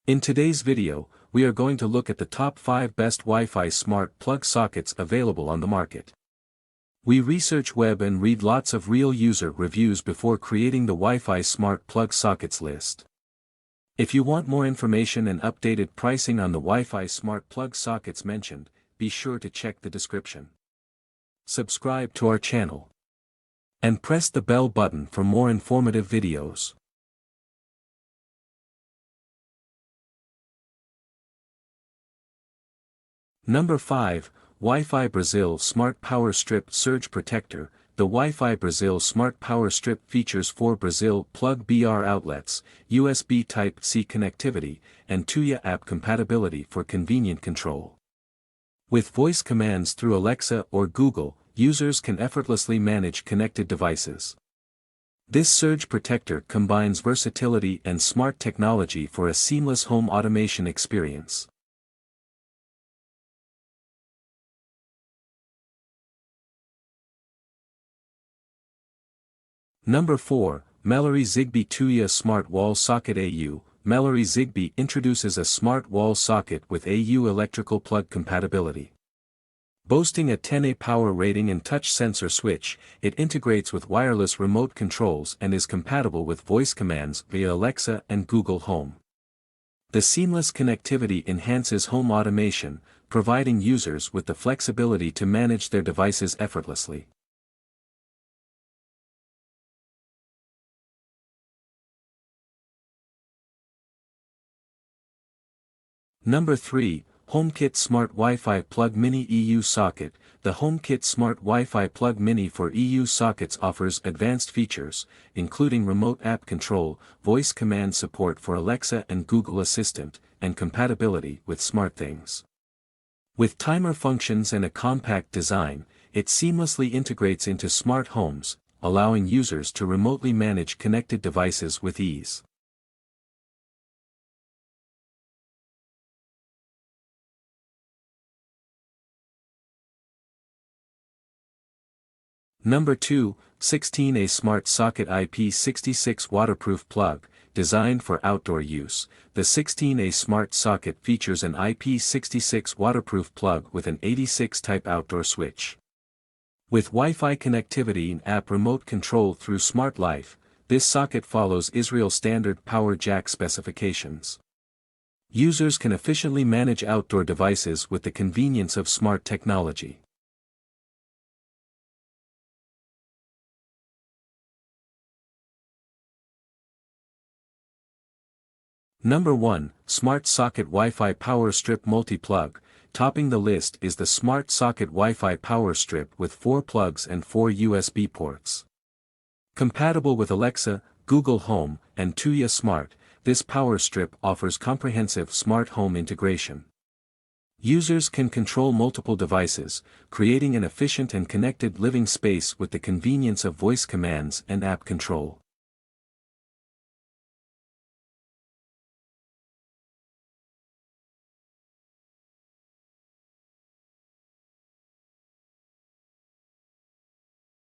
In today's video, we are going to look at the top 5 best Wi-Fi smart plug sockets available on the market. We research web and read lots of real user reviews before creating the Wi-Fi smart plug sockets list. If you want more information and updated pricing on the Wi-Fi smart plug sockets mentioned, be sure to check the description. Subscribe to our channel. And press the bell button for more informative videos. Number 5, Wi-Fi Brazil Smart Power Strip Surge Protector. The Wi-Fi Brazil Smart Power Strip features 4 Brazil plug BR outlets, USB Type-C connectivity, and Tuya app compatibility for convenient control. With voice commands through Alexa or Google, users can effortlessly manage connected devices. This surge protector combines versatility and smart technology for a seamless home automation experience. Number 4, Melery Zigbee Tuya Smart Wall Socket AU. Melery Zigbee introduces a smart wall socket with AU electrical plug compatibility. Boasting a 10A power rating and touch sensor switch, it integrates with wireless remote controls and is compatible with voice commands via Alexa and Google Home. The seamless connectivity enhances home automation, providing users with the flexibility to manage their devices effortlessly. Number 3, HomeKit Smart Wi-Fi Plug Mini EU Socket. The HomeKit Smart Wi-Fi Plug Mini for EU sockets offers advanced features, including remote app control, voice command support for Alexa and Google Assistant, and compatibility with SmartThings. With timer functions and a compact design, it seamlessly integrates into smart homes, allowing users to remotely manage connected devices with ease. Number 2, 16A Smart Socket IP66 Waterproof Plug. Designed for outdoor use, the 16A Smart Socket features an IP66 waterproof plug with an 86-type outdoor switch. With Wi-Fi connectivity and app remote control through Smart Life, this socket follows Israel standard power jack specifications. Users can efficiently manage outdoor devices with the convenience of smart technology. Number 1, Smart Socket Wi-Fi Power Strip Multi-Plug. Topping the list is the Smart Socket Wi-Fi Power Strip with 4 plugs and 4 USB ports. Compatible with Alexa, Google Home, and Tuya Smart, this power strip offers comprehensive smart home integration. Users can control multiple devices, creating an efficient and connected living space with the convenience of voice commands and app control.